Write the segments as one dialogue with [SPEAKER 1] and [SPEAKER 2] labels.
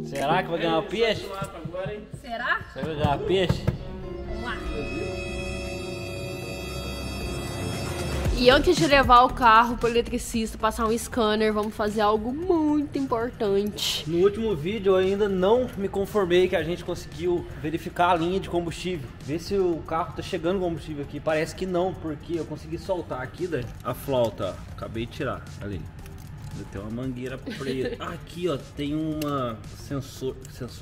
[SPEAKER 1] Será que vai ganhar peixe?
[SPEAKER 2] Será?
[SPEAKER 1] Será que vai ganhar peixe?
[SPEAKER 2] Vamos lá. E antes de levar o carro para o eletricista, passar um scanner, vamos fazer algo muito importante.
[SPEAKER 1] No último vídeo eu ainda não me conformei que a gente conseguiu verificar a linha de combustível. Ver se o carro tá chegando combustível aqui. Parece que não, porque eu consegui soltar aqui, né? A flauta, ó. Acabei de tirar, ali. Tem uma mangueira preta. Aqui, ó, tem uma sensor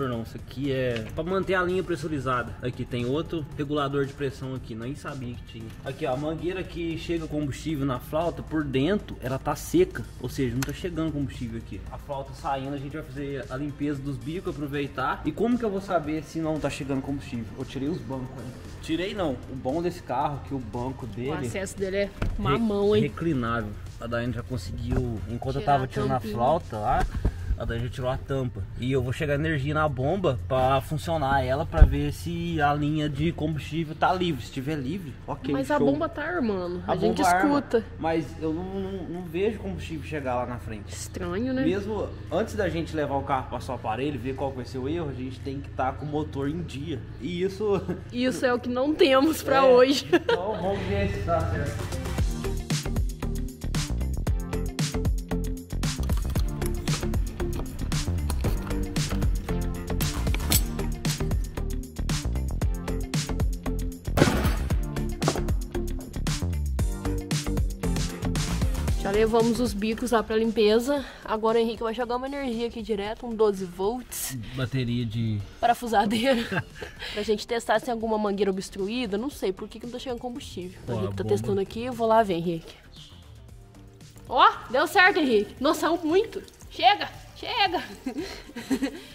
[SPEAKER 1] não, isso aqui é para manter a linha pressurizada. Aqui tem outro regulador de pressão aqui, nem sabia que tinha. Aqui, ó, a mangueira que chega combustível na flauta, por dentro, ela tá seca, ou seja, não tá chegando combustível aqui. A flauta saindo, a gente vai fazer a limpeza dos bicos, aproveitar. E como que eu vou saber se não tá chegando combustível? Eu tirei os bancos, hein? Tirei não, o bom desse carro é que o banco dele...
[SPEAKER 2] O acesso dele é uma mão, hein?
[SPEAKER 1] Reclinável. A Daiane já conseguiu, enquanto eu tava tirando a flauta lá, a Daiane já tirou a tampa. E eu vou chegar energia na bomba pra funcionar ela, pra ver se a linha de combustível tá livre. Se estiver livre, ok.
[SPEAKER 2] Mas
[SPEAKER 1] show.
[SPEAKER 2] a bomba tá armando, a gente
[SPEAKER 1] bomba
[SPEAKER 2] escuta.
[SPEAKER 1] Arma, mas eu não vejo combustível chegar lá na frente.
[SPEAKER 2] Estranho, né?
[SPEAKER 1] Mesmo antes da gente levar o carro para o aparelho, ver qual vai ser o erro, a gente tem que estar com o motor em dia. E isso...
[SPEAKER 2] Isso é o que não temos pra hoje.
[SPEAKER 1] Então vamos ver se tá certo.
[SPEAKER 2] Já levamos os bicos lá pra limpeza. Agora o Henrique vai jogar uma energia aqui direto, um 12 volts.
[SPEAKER 1] Bateria de...
[SPEAKER 2] parafusadeira. Pra gente testar se tem alguma mangueira obstruída. Não sei por que não tá chegando combustível. O Henrique tá testando aqui, eu vou lá ver, Henrique. Ó, deu certo, Henrique. Nossa, muito. Chega, chega.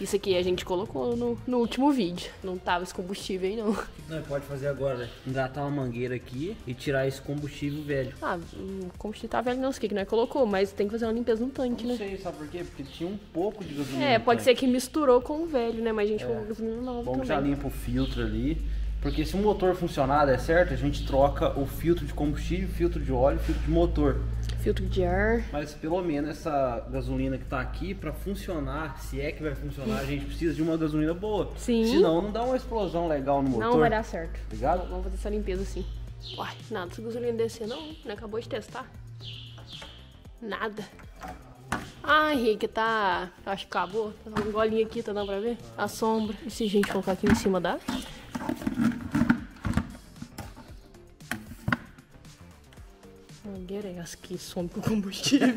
[SPEAKER 2] Isso aqui a gente colocou no último vídeo. Não tava esse combustível aí, não.
[SPEAKER 1] Não, pode fazer agora, engatar uma mangueira aqui e tirar esse combustível velho.
[SPEAKER 2] Ah, o combustível tá velho não, sei que não é colocou, mas tem que fazer uma limpeza no tanque, né?
[SPEAKER 1] Não sei, sabe por quê? Porque tinha um pouco de gasolina.
[SPEAKER 2] É, pode ser que misturou com o velho, né? Mas a gente colocou gasolina nova
[SPEAKER 1] Bom,
[SPEAKER 2] também.
[SPEAKER 1] já limpa o filtro ali. Porque se o motor funcionar, der certo, a gente troca o filtro de combustível, filtro de óleo, filtro de motor.
[SPEAKER 2] Filtro de ar.
[SPEAKER 1] Mas pelo menos essa gasolina que tá aqui, pra funcionar, se é que vai funcionar, a gente precisa de uma gasolina boa.
[SPEAKER 2] Sim.
[SPEAKER 1] Senão não dá uma explosão legal no motor.
[SPEAKER 2] Não vai dar certo.
[SPEAKER 1] Ligado?
[SPEAKER 2] Vamos fazer essa limpeza assim. Uai, nada, se a gasolina descer não, né? Acabou de testar. Nada. Ah, Henrique, tá... Acho que acabou. Tá um golinho aqui, tá dando pra ver? A sombra. E se a gente colocar aqui em cima dá? Mangueira é essa que some com combustível.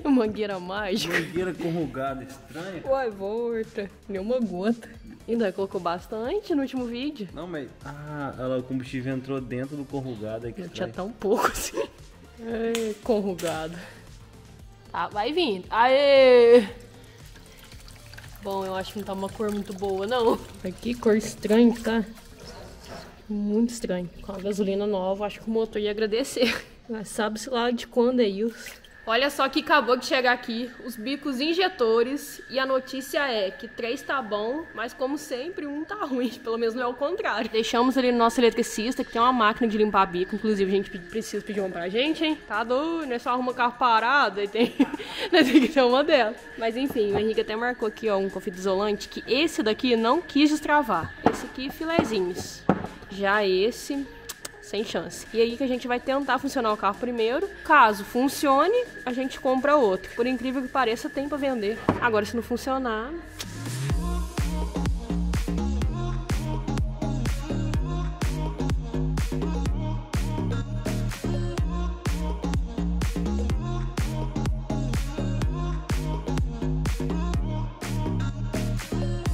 [SPEAKER 2] Mangueira mágica.
[SPEAKER 1] Mangueira corrugada, estranha.
[SPEAKER 2] Uai, volta. Nenhuma gota. Ainda colocou bastante no último vídeo.
[SPEAKER 1] Não, mas... Ah, o combustível entrou dentro do corrugado aqui.
[SPEAKER 2] Não tinha tão pouco assim. É, corrugado. Tá, vai vindo. Aê! Bom, eu acho que não tá uma cor muito boa, não. Que cor estranha que tá. Muito estranho. Com a gasolina nova, acho que o motor ia agradecer. Mas sabe-se lá de quando é isso. Olha só que acabou de chegar aqui, os bicos injetores, e a notícia é que 3 tá bom, mas como sempre, 1 tá ruim, pelo menos não é o contrário. Deixamos ali no nosso eletricista, que tem uma máquina de limpar bico, inclusive a gente precisa pedir uma pra gente, hein? Tá doido, não é só arruma carro parado, aí tem que ter uma delas. Mas enfim, o Henrique até marcou aqui, ó, um com fita isolante, que esse daqui não quis destravar. Esse aqui, filezinhos. Já esse... sem chance. E aí que a gente vai tentar funcionar o carro primeiro. Caso funcione, a gente compra outro. Por incrível que pareça, tem pra vender. Agora, se não funcionar...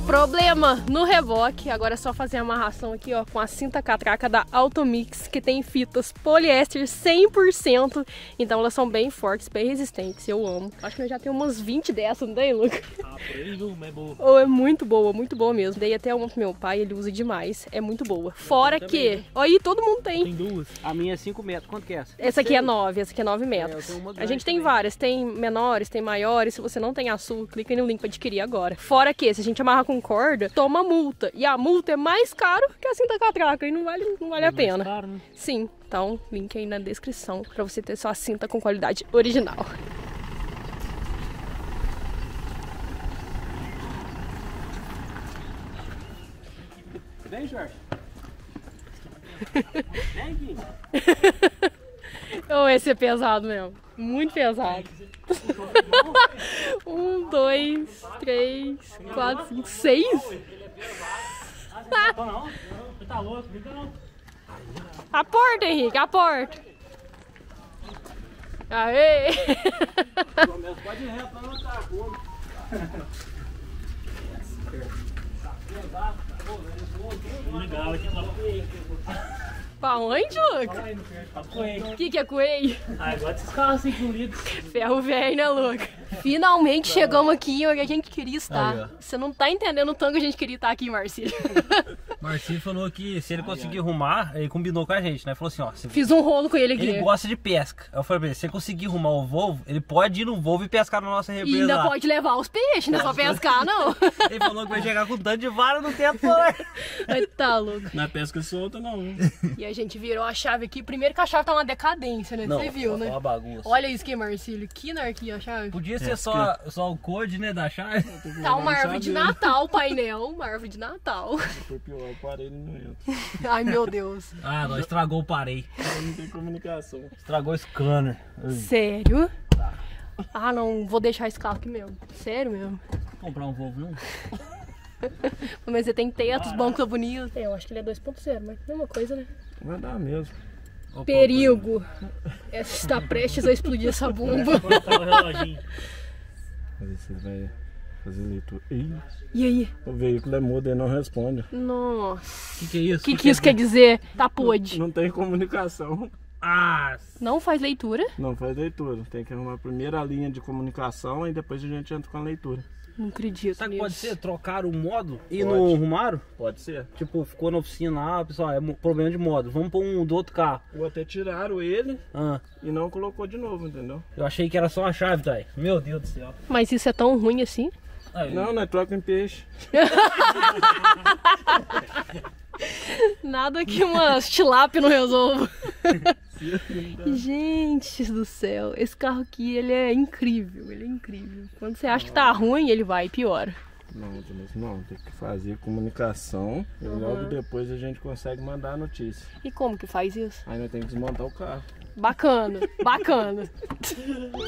[SPEAKER 2] Problema no reboque, agora é só fazer a amarração aqui, ó, com a cinta catraca da Automix, que tem fitas poliéster 100%, então elas são bem fortes, bem resistentes, eu amo. Acho que eu já tenho umas 20 dessas, não tem, Luca?
[SPEAKER 3] Ah, por aí uma é boa.
[SPEAKER 2] Oh, é muito boa mesmo. Dei até uma pro meu pai, ele usa demais, é muito boa. Fora que, ó, aí todo mundo tem.
[SPEAKER 3] Tem duas.
[SPEAKER 1] A minha é 5 metros, quanto que é essa?
[SPEAKER 2] Essa aqui é 9, essa aqui é 9 metros.
[SPEAKER 1] eu tenho uma
[SPEAKER 2] A
[SPEAKER 1] grande
[SPEAKER 2] gente tem
[SPEAKER 1] também.
[SPEAKER 2] várias, tem menores, tem maiores. Se você não tem azul, clica aí no link pra adquirir agora. Fora que, se a gente amarrar com corda, toma multa. E a multa é mais caro que a cinta catraca e não vale a pena.
[SPEAKER 3] Claro, né?
[SPEAKER 2] Sim, então link aí na descrição pra você ter sua cinta com qualidade original.
[SPEAKER 1] Vem, Jorge. Vem aqui.
[SPEAKER 2] Oh, esse é pesado mesmo. Muito pesado. 1, 2, 3, 4, 5, 6.
[SPEAKER 1] Não, você tá louco, não.
[SPEAKER 2] A porta, Henrique, a porta. Aê!
[SPEAKER 1] Pode ir reto, não tá gordo. Legal, aqui
[SPEAKER 2] Pra onde, Luca? O que é coelho?
[SPEAKER 1] Ah, agora esses carros assim incluídos.
[SPEAKER 2] Ferro velho, né, Luca? Finalmente chegamos aqui onde a gente queria estar. Você não tá entendendo o tanto que a gente queria estar aqui, Marcílio.
[SPEAKER 1] Marcílio falou que se ele conseguir arrumar, ele combinou com a gente, né? Falou assim, ó.
[SPEAKER 2] Fiz um rolo com ele aqui.
[SPEAKER 1] Ele gosta de pesca. Eu falei pra ele, se ele conseguir arrumar o Volvo, ele pode ir no Volvo e pescar na nossa represa.
[SPEAKER 2] E ainda
[SPEAKER 1] lá.
[SPEAKER 2] pode levar os peixes, não é só pescar, não.
[SPEAKER 1] Ele falou que vai chegar com tanto de vara no tempo, né?
[SPEAKER 2] Aí tá, louco.
[SPEAKER 3] Na pesca solta, não.
[SPEAKER 2] E a gente virou a chave aqui. Primeiro que a chave tá uma decadência, né? Você viu, né?
[SPEAKER 1] Uma bagunça.
[SPEAKER 2] Olha isso aqui, Marcílio. Que anarquia a chave.
[SPEAKER 1] Podia ser só o code, né, da chave.
[SPEAKER 2] Tá uma árvore de Natal, painel. Uma árvore de Natal.
[SPEAKER 3] Foi pior, eu parei no momento.
[SPEAKER 2] Ai, meu Deus.
[SPEAKER 1] Ah, não, estragou o parei.
[SPEAKER 3] Não tem comunicação.
[SPEAKER 1] Estragou o scanner.
[SPEAKER 2] Sério? Ah, não. Vou deixar esse carro aqui mesmo. Sério mesmo.
[SPEAKER 1] Vou comprar um Volvo, não?
[SPEAKER 2] Mas você tem teto, os bancos são bonitos. Eu acho que ele é 2.0, mas é uma coisa, né?
[SPEAKER 3] Vai dar mesmo.
[SPEAKER 2] Perigo. Está prestes a explodir essa bomba.
[SPEAKER 1] O reloginho.
[SPEAKER 3] Mas você vai fazer leitura. Ih,
[SPEAKER 2] E aí?
[SPEAKER 3] o veículo é mudo e não responde.
[SPEAKER 2] Nossa.
[SPEAKER 1] O que é isso?
[SPEAKER 2] O que isso quer dizer? Tá podre.
[SPEAKER 3] Não tem comunicação.
[SPEAKER 1] Ah,
[SPEAKER 2] Não faz leitura?
[SPEAKER 3] Não faz leitura. Tem que arrumar a primeira linha de comunicação e depois a gente entra com a leitura.
[SPEAKER 2] Não acredito
[SPEAKER 1] sabe o que
[SPEAKER 2] nisso.
[SPEAKER 1] pode ser? Trocaram o modo e
[SPEAKER 3] Pode.
[SPEAKER 1] não arrumaram?
[SPEAKER 3] Pode ser.
[SPEAKER 1] Tipo, ficou na oficina lá, pessoal, é problema de modo. Vamos pôr um do outro carro.
[SPEAKER 3] Ou até tiraram ele
[SPEAKER 1] Ah,
[SPEAKER 3] e não colocou de novo, entendeu?
[SPEAKER 1] eu achei que era só a chave, tá aí. Meu Deus do céu.
[SPEAKER 2] Mas isso é tão ruim assim?
[SPEAKER 1] Aí,
[SPEAKER 3] Não, nós troca em peixe.
[SPEAKER 2] Nada que uma tilápia não resolva. Gente do céu, esse carro aqui, ele é incrível, ele é incrível. Quando você acha que tá ruim, ele vai e piora.
[SPEAKER 3] Não, tem que fazer comunicação e logo depois a gente consegue mandar a notícia.
[SPEAKER 2] E como que faz isso?
[SPEAKER 3] Aí nós temos que desmontar o carro.
[SPEAKER 2] Bacana, bacana.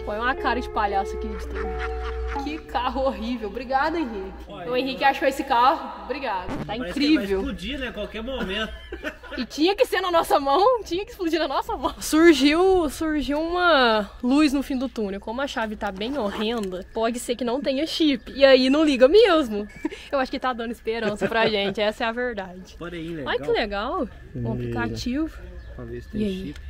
[SPEAKER 2] Põe uma cara de palhaço aqui de tudo. Que carro horrível. Obrigada, Henrique. O Henrique achou esse carro. Obrigado. Tá
[SPEAKER 1] parece que vai
[SPEAKER 2] incrível.
[SPEAKER 1] explodir, né? A qualquer momento.
[SPEAKER 2] E tinha que ser na nossa mão, tinha que explodir na nossa mão. Surgiu uma luz no fim do túnel. Como a chave tá bem horrenda, pode ser que não tenha chip. E aí não liga mesmo. Eu acho que tá dando esperança pra gente, essa é a verdade.
[SPEAKER 1] Porém, legal.
[SPEAKER 2] Olha que legal, um aplicativo.
[SPEAKER 1] Pra ver se
[SPEAKER 2] E
[SPEAKER 1] tem
[SPEAKER 2] aí?
[SPEAKER 1] chip.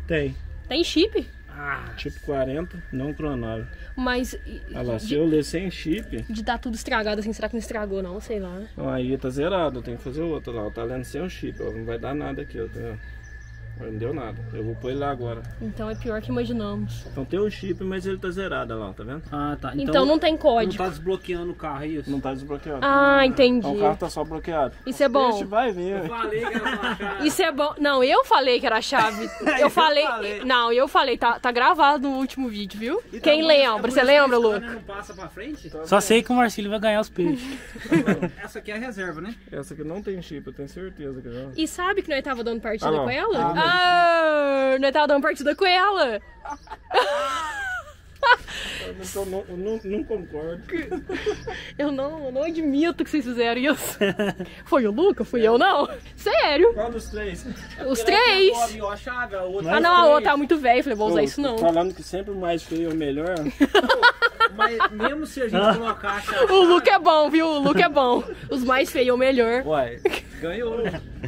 [SPEAKER 3] Tem.
[SPEAKER 2] Tem chip?
[SPEAKER 1] Ah,
[SPEAKER 3] Tipo 40, não clonável.
[SPEAKER 2] Mas
[SPEAKER 3] Olha lá, se eu ler sem chip,
[SPEAKER 2] de tá tudo estragado assim, será que não estragou não? Sei lá.
[SPEAKER 3] aí tá zerado, tem que fazer outro lá. Tá lendo sem o chip, ó, não vai dar nada aqui, ó, tá vendo? Não deu nada. Eu vou pôr ele lá agora.
[SPEAKER 2] Então é pior que imaginamos.
[SPEAKER 3] Então tem o chip, mas ele tá zerado, olha lá, tá vendo?
[SPEAKER 1] ah, tá.
[SPEAKER 2] Então não tem
[SPEAKER 1] Não
[SPEAKER 2] código.
[SPEAKER 1] tá desbloqueando o carro, é isso?
[SPEAKER 3] Não tá desbloqueado.
[SPEAKER 2] Ah, entendi.
[SPEAKER 3] Então o carro tá só bloqueado.
[SPEAKER 2] Isso é bom.
[SPEAKER 3] Esse vai vir.
[SPEAKER 1] Falei que era uma chave.
[SPEAKER 2] Isso é bom. Não, eu falei que era a chave. Eu falei. Não, eu falei, tá gravado no último vídeo, viu? Quem lembra? Você lembra, Lu?
[SPEAKER 1] Não passa pra frente?
[SPEAKER 4] Só sei que o Marcílio vai ganhar os peixes.
[SPEAKER 1] Essa aqui é a reserva, né?
[SPEAKER 3] Essa aqui não tem chip, eu tenho certeza que não.
[SPEAKER 2] E sabe que nós tava dando partida
[SPEAKER 3] Ah, não.
[SPEAKER 2] com ela? Nós tava dando partida com ela.
[SPEAKER 3] Então não concordo.
[SPEAKER 2] Eu não admito que vocês fizeram isso. Foi o Luca? Fui eu, não? Sério?
[SPEAKER 3] Qual dos três?
[SPEAKER 2] Os três.
[SPEAKER 1] A chave, a outra.
[SPEAKER 2] Ah, não, a outra tá muito velha. Falei, vou usar isso não.
[SPEAKER 3] Falando que sempre o mais feio é o melhor.
[SPEAKER 1] Mas mesmo se a gente colocar a chave.
[SPEAKER 2] O Luca é bom, viu? O Luca é bom. Os mais feios é o melhor.
[SPEAKER 1] Uai, ganhou.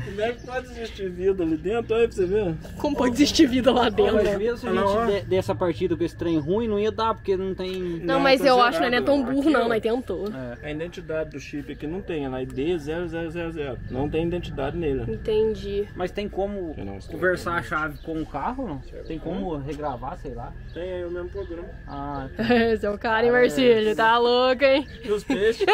[SPEAKER 3] Como é que pode existir vida ali dentro? Olha pra você ver.
[SPEAKER 2] Como pode existir vida lá
[SPEAKER 1] Mas
[SPEAKER 2] dentro?
[SPEAKER 1] mesmo se a
[SPEAKER 3] Não, ó.
[SPEAKER 1] gente dessa partida com esse trem ruim, não ia dar, porque não tem.
[SPEAKER 2] Não, mas
[SPEAKER 3] tá
[SPEAKER 2] eu acho que
[SPEAKER 3] zerado,
[SPEAKER 2] não é tão
[SPEAKER 3] ó.
[SPEAKER 2] burro,
[SPEAKER 3] Aqui,
[SPEAKER 2] não.
[SPEAKER 3] ó.
[SPEAKER 2] Nós tentou.
[SPEAKER 3] A identidade do chip aqui não tem, ela é ID0000. Não tem identidade nele.
[SPEAKER 2] Entendi.
[SPEAKER 1] Mas tem como
[SPEAKER 3] Eu não sei.
[SPEAKER 1] conversar a chave com o carro, não? Tem como regravar, sei lá.
[SPEAKER 3] Tem aí o mesmo programa.
[SPEAKER 1] Ah,
[SPEAKER 2] Esse é o cara, hein, Marcílio? Tá louco, hein?
[SPEAKER 3] E os peixes?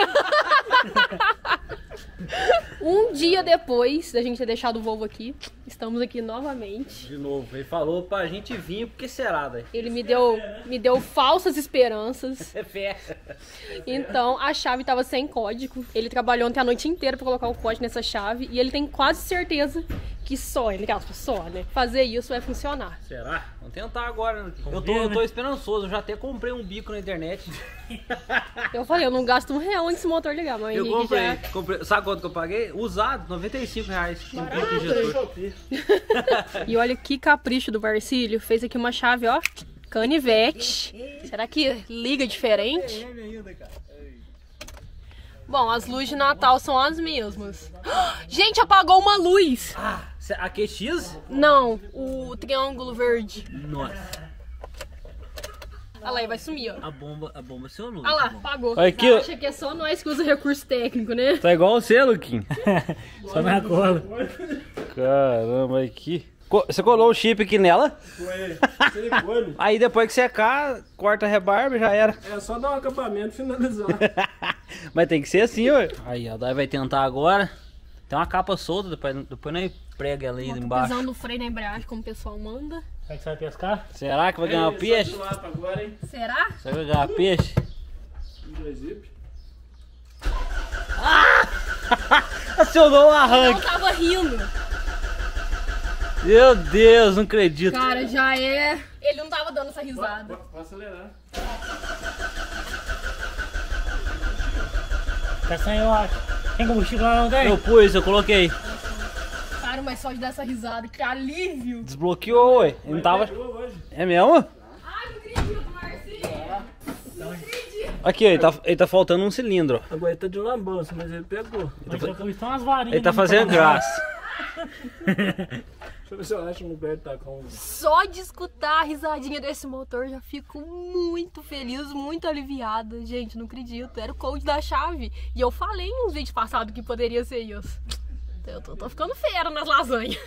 [SPEAKER 2] Um dia depois da gente ter deixado o Volvo aqui, estamos aqui novamente.
[SPEAKER 1] De novo, ele falou pra gente vir, porque será, daí?
[SPEAKER 2] Ele me deu falsas esperanças.
[SPEAKER 1] É fé.
[SPEAKER 2] Então, a chave tava sem código. Ele trabalhou ontem a noite inteira pra colocar o código nessa chave. E ele tem quase certeza que só, entre aspas, só, né? Fazer isso vai funcionar.
[SPEAKER 1] Será? Vamos tentar agora. Né? Eu tô esperançoso, eu já até comprei um bico na internet.
[SPEAKER 2] Eu falei, eu não gasto R$1 nesse motor ligar, mas
[SPEAKER 1] Eu
[SPEAKER 2] Henrique
[SPEAKER 1] comprei. Sabe quanto que eu paguei? Usado, R$95. Um bico injetor.
[SPEAKER 2] E olha que capricho do Marcílio. Fez aqui uma chave, ó. Canivete. Será que liga diferente? Bom, as luzes de Natal são as mesmas. Gente, apagou uma luz.
[SPEAKER 1] Ah, a QX?
[SPEAKER 2] Não, o triângulo verde.
[SPEAKER 1] Nossa.
[SPEAKER 2] Olha lá, vai sumir, ó.
[SPEAKER 1] A bomba se olhou.
[SPEAKER 2] Olha lá, apagou.
[SPEAKER 1] Olha aqui,
[SPEAKER 2] Você
[SPEAKER 1] ó.
[SPEAKER 2] acha que é só nós que usa recurso técnico, né?
[SPEAKER 1] Tá igual você, Luquinho.
[SPEAKER 4] Só na cola.
[SPEAKER 1] Caramba, aqui. Você colou o chip aqui nela?
[SPEAKER 3] Foi silicone.
[SPEAKER 1] Aí depois que secar, corta a rebarba e já era.
[SPEAKER 3] É só dar um acabamento e finalizar.
[SPEAKER 1] Mas tem que ser assim, ó. Aí, a Dai vai tentar agora. Tem uma capa solta, depois nós prega ela aí embaixo.
[SPEAKER 2] Pisando o freio na embreagem, como o pessoal manda.
[SPEAKER 4] Será que você vai pescar?
[SPEAKER 1] Será que vai ganhar peixe?
[SPEAKER 3] Agora, hein?
[SPEAKER 2] Será?
[SPEAKER 1] Será que vai ganhar peixe?
[SPEAKER 3] Zip.
[SPEAKER 1] Acionou o
[SPEAKER 2] Não
[SPEAKER 1] arranque.
[SPEAKER 2] tava rindo.
[SPEAKER 1] Meu Deus, não acredito.
[SPEAKER 2] Cara, já é... Ele não tava dando essa risada.
[SPEAKER 3] Pode acelerar.
[SPEAKER 4] Tá sem, eu acho. Tem combustível lá, não tem?
[SPEAKER 1] Eu pus, eu coloquei.
[SPEAKER 2] Cara, mas só de dar essa risada, que alívio.
[SPEAKER 1] Desbloqueou, ué. Ele não tava... É mesmo?
[SPEAKER 2] Ai, não acredito, Marcinho. Não acredito.
[SPEAKER 1] Aqui, ó, ele tá faltando um cilindro, ó.
[SPEAKER 3] Agora ele tá de lambança, mas ele pegou.
[SPEAKER 4] Estão umas varinhas.
[SPEAKER 1] Ele tá fazendo graça.
[SPEAKER 3] Deixa eu ver se eu acho um lugar que tá com...
[SPEAKER 2] Só de escutar a risadinha desse motor já fico muito feliz, muito aliviada. Gente, não acredito. Era o code da chave. E eu falei em uns vídeos passados que poderia ser isso. Eu tô ficando fera nas lasanhas.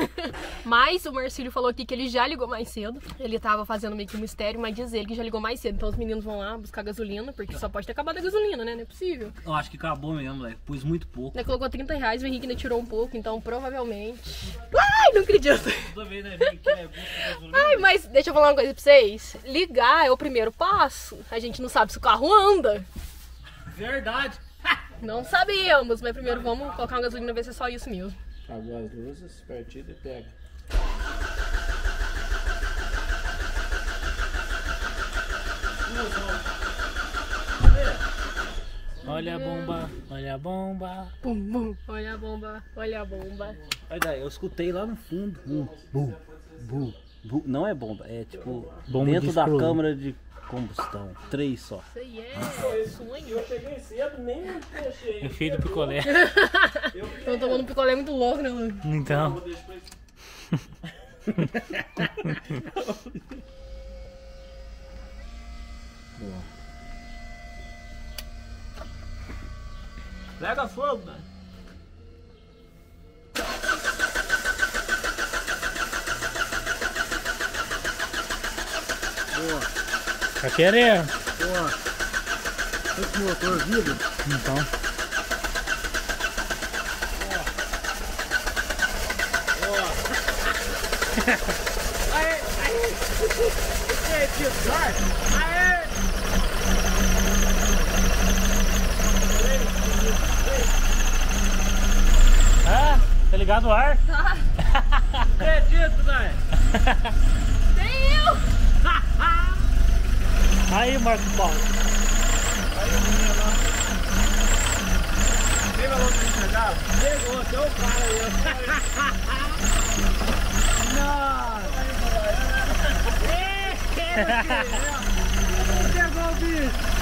[SPEAKER 2] Mas o Marcílio falou aqui que ele já ligou mais cedo. Ele tava fazendo meio que um mistério, mas diz ele que já ligou mais cedo. Então os meninos vão lá buscar gasolina, porque só pode ter acabado a gasolina, né? Não é possível.
[SPEAKER 1] Eu acho que acabou mesmo, velho. Pus muito pouco.
[SPEAKER 2] Ele colocou R$30, o Henrique ainda tirou um pouco, então provavelmente... Ai, não acredito!
[SPEAKER 1] Toda vez, né, vem aqui, né, busca gasolina.
[SPEAKER 2] Ai, mas deixa eu falar uma coisa pra vocês. Ligar é o primeiro passo. A gente não sabe se o carro anda.
[SPEAKER 1] Verdade.
[SPEAKER 2] Não sabemos, mas primeiro vamos colocar uma gasolina e ver se é só isso mesmo.
[SPEAKER 3] Apagou as luzes, partida e pega.
[SPEAKER 4] Olha a bomba, olha a bomba.
[SPEAKER 2] Bum, bum. Olha a bomba, olha a bomba.
[SPEAKER 1] Olha daí, eu escutei lá no fundo. Bum, bum, bum. Não é bomba, é tipo
[SPEAKER 4] Bomba
[SPEAKER 1] dentro
[SPEAKER 4] de
[SPEAKER 1] da
[SPEAKER 4] explosão.
[SPEAKER 1] câmara de combustão. 3 só.
[SPEAKER 2] Isso aí é sonho.
[SPEAKER 3] Eu cheguei cedo, nem deixei.
[SPEAKER 4] Efeito picolé.
[SPEAKER 2] Tô tomando um picolé muito louco, né, Lu?
[SPEAKER 4] Então.
[SPEAKER 3] Pega fogo, né?
[SPEAKER 4] Tá querendo?
[SPEAKER 1] Esse motor vibra.
[SPEAKER 4] Então. Ah, tá ligado o ar?
[SPEAKER 1] Acredito, velho.
[SPEAKER 2] Nem eu!
[SPEAKER 4] Aí, Marco Paulo.
[SPEAKER 1] Quem falou que você chegava? Chegou, até o cara aí. Pegou o bicho.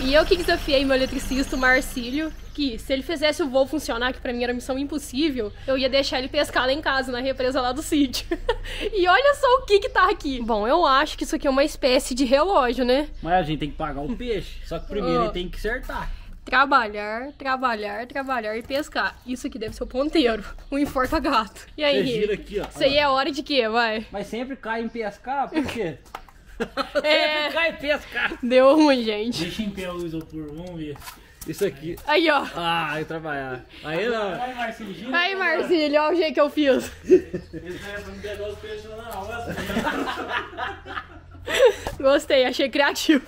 [SPEAKER 2] E eu que desafiei meu eletricista, o Marcílio, que se ele fizesse o voo funcionar, que pra mim era missão impossível, eu ia deixar ele pescar lá em casa, na represa lá do sítio. E olha só o que tá aqui. Bom, eu acho que isso aqui é uma espécie de relógio, né?
[SPEAKER 1] Mas a gente tem que pagar o peixe. Só que primeiro
[SPEAKER 2] Ó.
[SPEAKER 1] ele tem que acertar.
[SPEAKER 2] trabalhar, trabalhar, trabalhar e pescar. Isso aqui deve ser o ponteiro, um enforca-gato. E aí,
[SPEAKER 1] Você gira aqui, ó.
[SPEAKER 2] Isso aí é hora de quê, vai?
[SPEAKER 1] Mas sempre cai em pescar, por quê?
[SPEAKER 2] É.
[SPEAKER 1] Sempre cai em pescar.
[SPEAKER 2] Deu ruim, gente.
[SPEAKER 4] Deixa em pé o isopor, vamos ver.
[SPEAKER 1] Isso aqui.
[SPEAKER 2] Aí, ó.
[SPEAKER 1] Ah, eu trabalhar. Aí não.
[SPEAKER 4] Vai, Marcelo, gira.
[SPEAKER 2] Aí, Marcílio, olha o jeito que eu fiz.
[SPEAKER 4] Esse é pra me pegar os peixes na roça.
[SPEAKER 2] Gostei, achei criativo.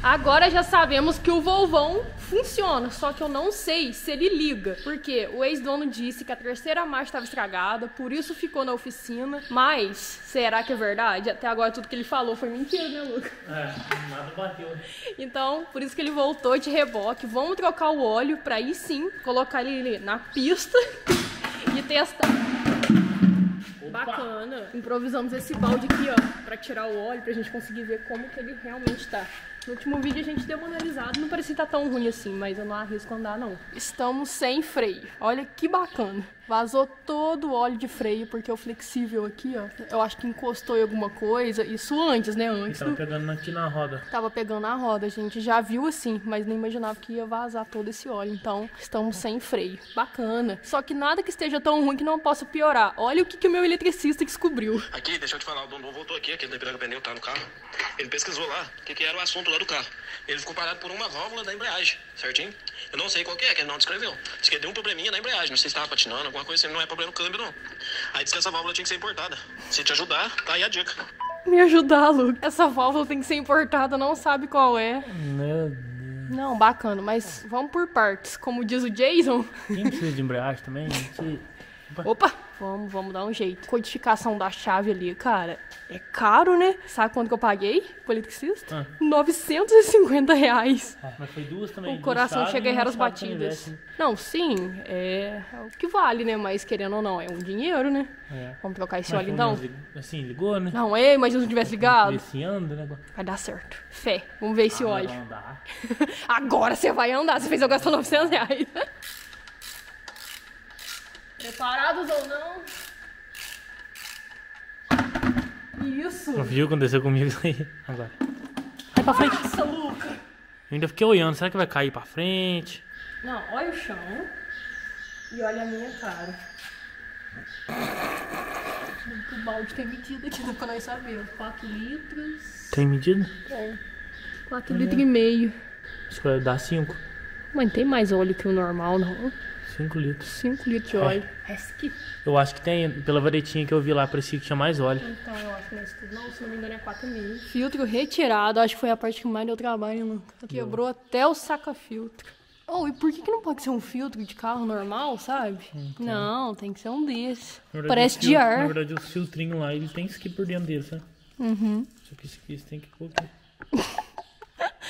[SPEAKER 2] Agora já sabemos que o Volvão funciona, só que eu não sei se ele liga, porque o ex-dono disse que a terceira marcha estava estragada, por isso ficou na oficina, mas será que é verdade? Até agora tudo que ele falou foi mentira, né, Luca?
[SPEAKER 4] Nada bateu.
[SPEAKER 2] Então, por isso que ele voltou de reboque, vamos trocar o óleo pra aí sim colocar ele na pista e testar. Bacana. Improvisamos esse balde aqui, ó, pra tirar o óleo, pra gente conseguir ver como que ele realmente tá. No último vídeo a gente deu uma analisada, não parecia estar tão ruim assim, mas eu não arrisco andar não. Estamos sem freio. Olha que bacana. Vazou todo o óleo de freio, porque o flexível aqui, ó, eu acho que encostou em alguma coisa. Isso antes, né? Antes
[SPEAKER 4] Tava pegando aqui na roda.
[SPEAKER 2] Tava pegando na roda, a gente já viu assim, mas não imaginava que ia vazar todo esse óleo. Então, estamos sem freio. Bacana. Só que nada que esteja tão ruim que não possa piorar. Olha o que o meu eletricista descobriu.
[SPEAKER 5] Aqui, deixa eu te falar, o Dom voltou aqui, aquele da Ipiranga Pneu tá no carro. Ele pesquisou lá o que era o assunto lá do carro. Ele ficou parado por uma válvula da embreagem, certinho? Eu não sei qual que ele não descreveu. Diz que deu um probleminha na embreagem, não sei se estava patinando, alguma coisa assim, não é problema no câmbio, não. Aí disse que essa válvula tinha que ser importada. Se te ajudar, tá aí a dica.
[SPEAKER 2] Me ajudar, Lu. Essa válvula tem que ser importada, não sabe qual é.
[SPEAKER 4] Meu Deus.
[SPEAKER 2] Não, bacana, mas vamos por partes. Como diz o Jason.
[SPEAKER 4] Quem precisa de embreagem também?
[SPEAKER 2] Opa! Vamos dar um jeito. Codificação da chave ali, cara, é caro, né? Sabe quanto que eu paguei pro eletricista? R$950.
[SPEAKER 4] Mas foi duas também.
[SPEAKER 2] O coração chega a errar as batidas. Não, sim, é o que vale, né? Mas querendo ou não, é um dinheiro, né?
[SPEAKER 4] É.
[SPEAKER 2] Vamos trocar esse
[SPEAKER 4] Mas
[SPEAKER 2] óleo então?
[SPEAKER 4] Assim, ligou, né?
[SPEAKER 2] Não, imagina se não tivesse ligado.
[SPEAKER 4] Esse anda, né?
[SPEAKER 2] Vai dar certo. Fé. Vamos ver esse óleo.
[SPEAKER 4] Vai andar.
[SPEAKER 2] Agora você vai andar. Você fez eu gastar R$900. Preparados ou não? Isso.
[SPEAKER 4] Não viu o que aconteceu comigo isso aí? Agora. Vai pra frente.
[SPEAKER 2] Nossa, Luca.
[SPEAKER 4] Eu ainda fiquei olhando. Será que vai cair pra frente?
[SPEAKER 2] Não, olha o chão. E olha a minha cara. O balde tem medida aqui, dá pra nós saber. 4 litros.
[SPEAKER 4] Tem medida?
[SPEAKER 2] É. 4 litros e meio.
[SPEAKER 4] Acho que vai dar 5.
[SPEAKER 2] Mas não tem mais óleo que o normal, não.
[SPEAKER 4] 5 litros.
[SPEAKER 2] 5 litros de óleo. Resque.
[SPEAKER 4] Eu acho que tem, pela varetinha que eu vi lá, parecia que tinha mais óleo.
[SPEAKER 2] Então, eu acho que nesse tudo, não, se não me engano é 4.000. Filtro retirado, acho que foi a parte que mais deu trabalho, mano. Quebrou até o saca-filtro. Oh, e por que não pode ser um filtro de carro normal, sabe?
[SPEAKER 4] Então.
[SPEAKER 2] Não, tem que ser um desses.
[SPEAKER 4] Na verdade,
[SPEAKER 2] Parece
[SPEAKER 4] os
[SPEAKER 2] de
[SPEAKER 4] fil-
[SPEAKER 2] ar.
[SPEAKER 4] Na verdade, os filtrinhos lá, eles têm isso aqui por dentro deles, sabe?
[SPEAKER 2] Uhum.
[SPEAKER 4] Só que esse aqui você tem que pôr aqui.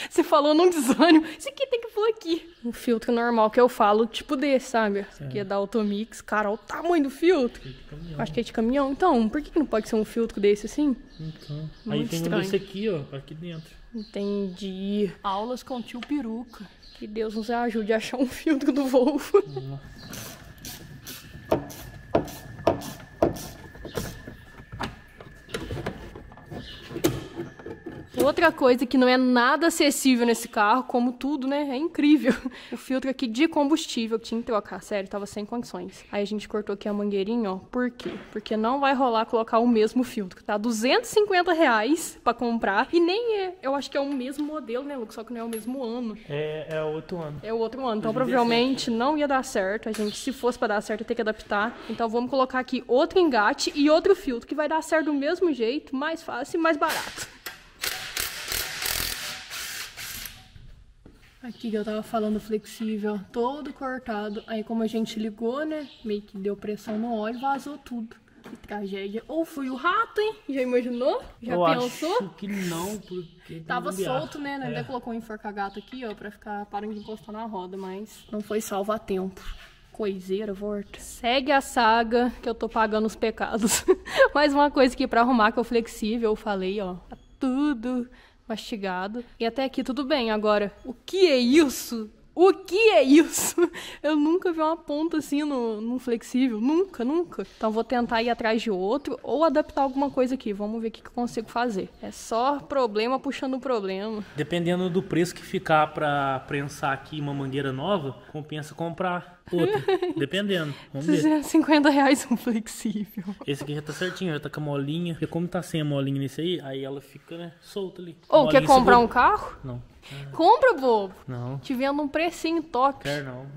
[SPEAKER 2] Você falou num desânimo. Isso aqui tem que pôr aqui. Um filtro normal que eu falo, tipo desse, sabe? Esse aqui é da Automix. Cara, olha o tamanho do filtro.
[SPEAKER 4] De caminhão.
[SPEAKER 2] Acho que é de caminhão. Então, por que não pode ser um filtro desse assim?
[SPEAKER 4] Então.
[SPEAKER 2] Muito
[SPEAKER 4] Aí tem
[SPEAKER 2] estranho.
[SPEAKER 4] um desse aqui, ó, aqui dentro.
[SPEAKER 2] Entendi. Aulas com tio Peruca. Que Deus nos ajude a achar um filtro do Volvo. Outra coisa que não é nada acessível nesse carro, como tudo, né? É incrível. O filtro aqui de combustível que tinha que trocar, sério, tava sem condições. Aí a gente cortou aqui a mangueirinha, ó. Por quê? Porque não vai rolar colocar o mesmo filtro. Tá R$250 pra comprar. E nem é. Eu acho que é o mesmo modelo, né, Lucas? Só que não é o mesmo ano.
[SPEAKER 4] É outro ano.
[SPEAKER 2] É o outro ano. Então provavelmente não ia dar certo. A gente, se fosse pra dar certo, ia ter que adaptar. Então vamos colocar aqui outro engate e outro filtro, que vai dar certo do mesmo jeito, mais fácil e mais barato. Aqui que eu tava falando flexível, todo cortado. Aí como a gente ligou, né, meio que deu pressão no óleo, vazou tudo. Que tragédia. Ou foi o rato, hein? Já imaginou? Já
[SPEAKER 4] eu
[SPEAKER 2] pensou?
[SPEAKER 4] acho que não, porque...
[SPEAKER 2] Tava
[SPEAKER 4] tem
[SPEAKER 2] solto, né?
[SPEAKER 4] É.
[SPEAKER 2] Até colocou um enforca-gato aqui, ó, pra ficar parando de encostar na roda, mas não foi salvo a tempo. Coiseira, volta. Segue a saga que eu tô pagando os pecados. Mais uma coisa aqui pra arrumar, que é o flexível, eu falei, ó. tudo mastigado. E até aqui tudo bem. Agora, o que é isso? O que é isso? Eu nunca vi uma ponta assim no flexível. Nunca, nunca. Então vou tentar ir atrás de outro ou adaptar alguma coisa aqui. Vamos ver o que eu consigo fazer. É só problema puxando problema.
[SPEAKER 4] Dependendo do preço que ficar pra prensar aqui uma mangueira nova, compensa comprar outra. Dependendo. Vamos ver.
[SPEAKER 2] R$50 um flexível.
[SPEAKER 4] Esse aqui já tá certinho, já tá com a molinha. Porque como tá sem a molinha nesse aí ela fica, né, solta ali.
[SPEAKER 2] Ou quer comprar um carro?
[SPEAKER 4] Não.
[SPEAKER 2] Compra, bobo.
[SPEAKER 4] Não.
[SPEAKER 2] Te vendo um precinho top.
[SPEAKER 4] Quero não.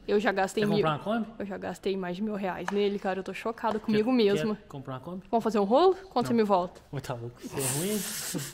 [SPEAKER 2] Eu já gastei
[SPEAKER 4] Quer comprar uma Kombi?
[SPEAKER 2] Eu já gastei mais de R$1.000 nele, cara. Eu tô chocada comigo mesma.
[SPEAKER 4] Quer comprar uma Kombi?
[SPEAKER 2] Vamos fazer um rolo? Quanto você me volta?
[SPEAKER 4] Tá louco, isso é ruim.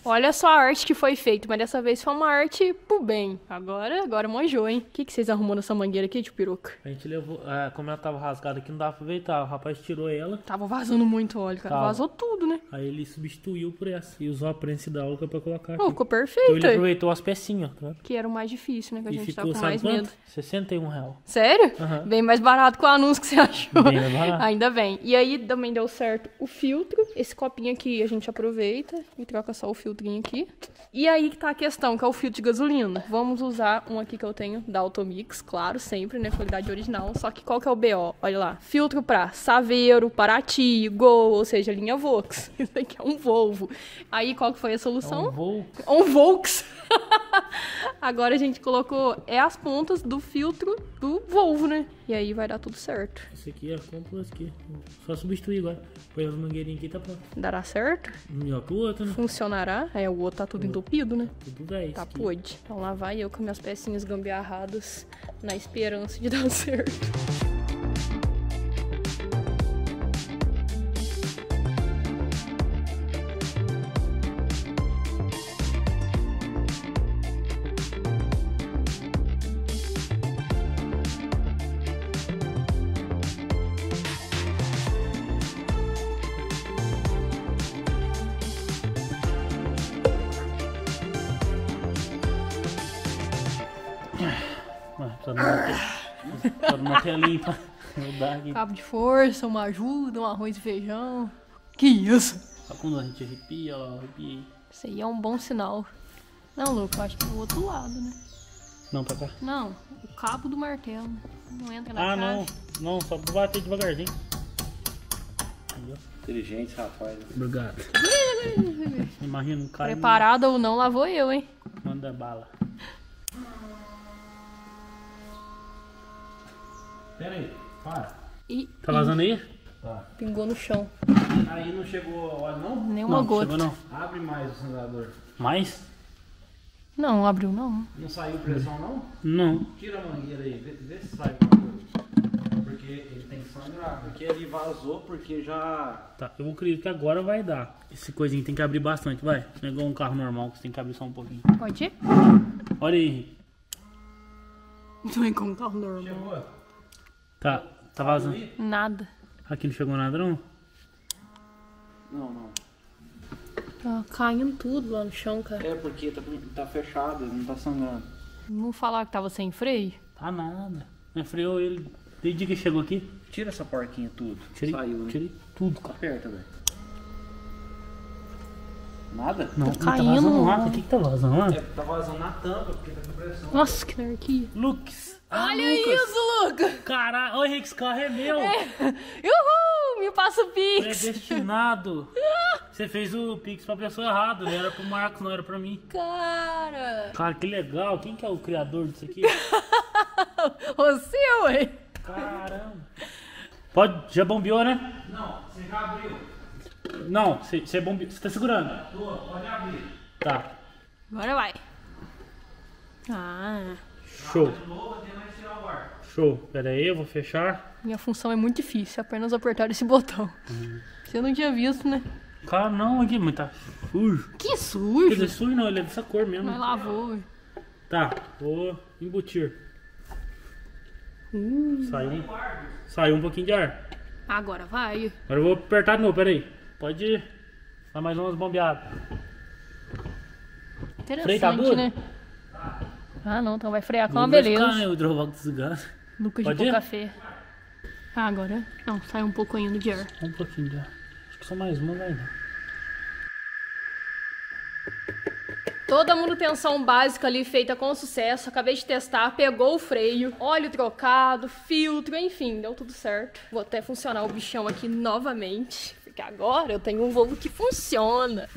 [SPEAKER 2] Olha só a arte que foi feita, mas dessa vez foi uma arte pro bem. Agora manjou, hein? O que vocês arrumou nessa mangueira aqui, tio peruca?
[SPEAKER 4] A gente levou, como ela tava rasgada aqui, não dava pra aproveitar. O rapaz tirou ela.
[SPEAKER 2] Tava vazando muito óleo, cara.
[SPEAKER 4] Tava.
[SPEAKER 2] Vazou tudo, né?
[SPEAKER 4] Aí ele substituiu por essa e usou a prensa hidráulica pra colocar aqui.
[SPEAKER 2] Ficou
[SPEAKER 4] Então
[SPEAKER 2] perfeito.
[SPEAKER 4] ele aproveitou as pecinhas, tá vendo?
[SPEAKER 2] Que era o mais difícil, né? Que a
[SPEAKER 4] E
[SPEAKER 2] gente
[SPEAKER 4] ficou,
[SPEAKER 2] tava com
[SPEAKER 4] sabe
[SPEAKER 2] mais
[SPEAKER 4] quanto?
[SPEAKER 2] medo.
[SPEAKER 4] R$61.
[SPEAKER 2] Sério?
[SPEAKER 4] Aham.
[SPEAKER 2] Bem mais barato que o anúncio que você achou.
[SPEAKER 4] Bem mais barato.
[SPEAKER 2] Ainda bem. E aí também deu certo o filtro. Esse copinho aqui a gente aproveita e troca só o filtrinho aqui. E aí que tá a questão, que é o filtro de gasolina. Vamos usar um aqui que eu tenho da Automix, claro, sempre, né? Qualidade original. Só que qual que é o BO? Olha lá. Filtro pra Saveiro, Paraty, Gol, ou seja, linha Vox. Isso aqui é um Volvo. Aí qual que foi a solução?
[SPEAKER 4] Um voo.
[SPEAKER 2] Um Volks. Agora a gente colocou as pontas do filtro do Volvo, né? E aí vai dar tudo certo.
[SPEAKER 4] Esse aqui é compra esse aqui. Só substituir agora. Põe as mangueirinhas aqui e tá pronto.
[SPEAKER 2] Dará certo?
[SPEAKER 4] Melhor que o outro, né?
[SPEAKER 2] Funcionará? É, o outro tá tudo entupido, né?
[SPEAKER 4] Tudo 10.
[SPEAKER 2] Tá, pôde. Então lá vai eu com minhas pecinhas gambiarradas na esperança de dar certo.
[SPEAKER 4] Precisa de uma telinha pra mudar aqui.
[SPEAKER 2] Cabo de força, uma ajuda, um arroz e feijão. Que isso?
[SPEAKER 4] Só quando a gente arrepia, ó, arrepiei.
[SPEAKER 2] Isso aí é um bom sinal. Não, Luco, eu acho que é do outro lado, né?
[SPEAKER 4] Não, pra cá.
[SPEAKER 2] Não, o cabo do martelo. Não entra na
[SPEAKER 4] Ah,
[SPEAKER 2] chave.
[SPEAKER 4] não, só pra bater devagarzinho. Entendeu?
[SPEAKER 1] Inteligente, rapaz.
[SPEAKER 4] Obrigado. Imagina um cara.
[SPEAKER 2] Preparado ou não, lá vou eu, hein?
[SPEAKER 4] Manda bala. Pera aí, para.
[SPEAKER 2] E
[SPEAKER 4] Tá vazando aí?
[SPEAKER 2] pingou no chão.
[SPEAKER 1] Aí não chegou óleo, não?
[SPEAKER 2] Nenhuma
[SPEAKER 4] Não,
[SPEAKER 2] gota.
[SPEAKER 4] chegou não.
[SPEAKER 1] Abre mais o acendedor.
[SPEAKER 4] Mais?
[SPEAKER 2] Não abriu não.
[SPEAKER 1] Não saiu pressão, não?
[SPEAKER 4] Não.
[SPEAKER 1] Tira a mangueira aí, vê se sai alguma coisa. Porque ele tem que sangrar. Porque ele vazou porque já...
[SPEAKER 4] Tá, eu acredito que agora vai dar. Esse coisinho tem que abrir bastante, vai. Não é igual um carro normal que você tem que abrir só um pouquinho.
[SPEAKER 2] Pode ir?
[SPEAKER 4] Olha aí, Henrique.
[SPEAKER 2] Não é como carro normal.
[SPEAKER 1] Chegou?
[SPEAKER 4] Tá vazando.
[SPEAKER 2] Nada.
[SPEAKER 4] Aqui não chegou nada, não?
[SPEAKER 1] Não.
[SPEAKER 2] Tá caindo tudo lá no chão, cara.
[SPEAKER 1] É porque tá fechado, ele não tá sangrando.
[SPEAKER 2] Não falar que tava sem freio?
[SPEAKER 4] Tá nada. Não freou ele desde que chegou aqui.
[SPEAKER 1] Tira essa porquinha tudo.
[SPEAKER 4] Tirei,
[SPEAKER 1] Saiu, né?
[SPEAKER 4] tirei tudo, cara.
[SPEAKER 1] Aperta, velho. Nada?
[SPEAKER 4] Não,
[SPEAKER 2] Tá
[SPEAKER 4] tá
[SPEAKER 2] caindo,
[SPEAKER 4] vazando lá.
[SPEAKER 2] mano.
[SPEAKER 4] O que tá vazando lá?
[SPEAKER 1] É, tá vazando na tampa, porque tá com pressão.
[SPEAKER 2] Nossa, que anarquia.
[SPEAKER 4] Lux.
[SPEAKER 2] Olha isso, Lucas!
[SPEAKER 4] Caralho, ô Henrique, esse carro é meu.
[SPEAKER 2] Uhul! Me passa o Pix!
[SPEAKER 4] Predestinado. Você fez o Pix pra pessoa errada, né? Era pro Marcos, não era pra mim.
[SPEAKER 2] Cara!
[SPEAKER 4] Cara, que legal. Quem que é o criador disso aqui?
[SPEAKER 2] Você, ué!
[SPEAKER 4] Caramba. Pode, já bombeou, né?
[SPEAKER 1] Não, você já abriu.
[SPEAKER 4] Não, você bombeou. Você tá segurando?
[SPEAKER 1] Pode abrir.
[SPEAKER 4] Tá.
[SPEAKER 2] Agora vai. Ah,
[SPEAKER 4] Show.
[SPEAKER 1] De novo, até mais tirar o ar.
[SPEAKER 4] Show. Pera aí, eu vou fechar.
[SPEAKER 2] minha função é muito difícil, apenas apertar esse botão. Você não tinha visto, né?
[SPEAKER 4] Cara, não, aqui, mas tá sujo.
[SPEAKER 2] Que
[SPEAKER 4] Quer
[SPEAKER 2] sujo!
[SPEAKER 4] dizer, sujo não, ele é dessa cor mesmo.
[SPEAKER 2] Mas lavou, ué.
[SPEAKER 4] Tá, vou embutir. Saiu um pouquinho de ar.
[SPEAKER 2] Agora vai.
[SPEAKER 4] Agora eu vou apertar de novo, pera aí. Pode ir. Dá mais umas bombeadas. Freio tá
[SPEAKER 2] Interessante,
[SPEAKER 4] duro?
[SPEAKER 2] né? Ah, não, então vai frear com
[SPEAKER 4] Não
[SPEAKER 2] uma
[SPEAKER 4] vai
[SPEAKER 2] beleza.
[SPEAKER 4] ficar, né, o hidrovac desligado.
[SPEAKER 2] Lucas de
[SPEAKER 4] Pode ir?
[SPEAKER 2] pouca fé. Ah, agora? Não, sai um pouco ainda de ar.
[SPEAKER 4] Um pouquinho de ar. Acho que só mais uma vai dar.
[SPEAKER 2] Toda a manutenção básica ali feita com sucesso. Acabei de testar, pegou o freio, óleo trocado, filtro, enfim, deu tudo certo. Vou até funcionar o bichão aqui novamente, porque agora eu tenho um Volvo que funciona.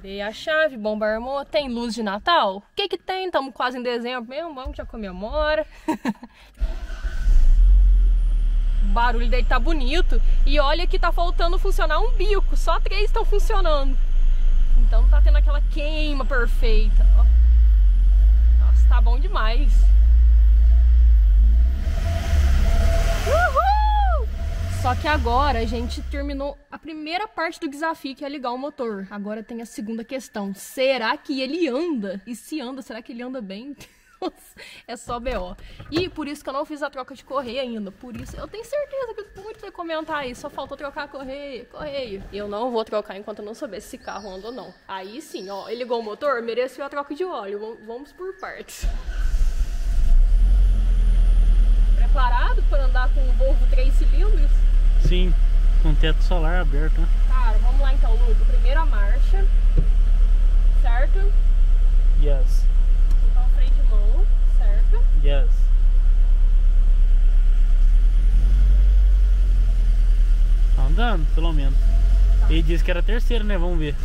[SPEAKER 2] Dei a chave, bomba armou, tem luz de Natal? O que que tem? Estamos quase em dezembro mesmo, vamos já comemora. O barulho dele tá bonito. E olha que tá faltando funcionar um bico, só 3 estão funcionando. Então tá tendo aquela queima perfeita. Ó. Nossa, tá bom demais. Uhul! Só que agora a gente terminou a primeira parte do desafio, que é ligar o motor. Agora tem a segunda questão. Será que ele anda? E se anda, será que ele anda bem? É só BO. E por isso que eu não fiz a troca de correia ainda. Por isso, eu tenho certeza que muitos vão comentar aí. Só faltou trocar a correia. Eu não vou trocar enquanto eu não souber se esse carro anda ou não. Aí sim, ó, ele ligou o motor, mereceu a troca de óleo. Vamos por partes. Preparado para andar com um Volvo 3 cilindros?
[SPEAKER 4] Sim, com teto solar aberto, né?
[SPEAKER 2] Cara, vamos lá então, Luco. Primeira marcha. Certo?
[SPEAKER 4] Yes.
[SPEAKER 2] Freio de mão, certo?
[SPEAKER 4] Yes. Tá andando, pelo menos. Tá. Ele disse que era a terceira, né? Vamos ver.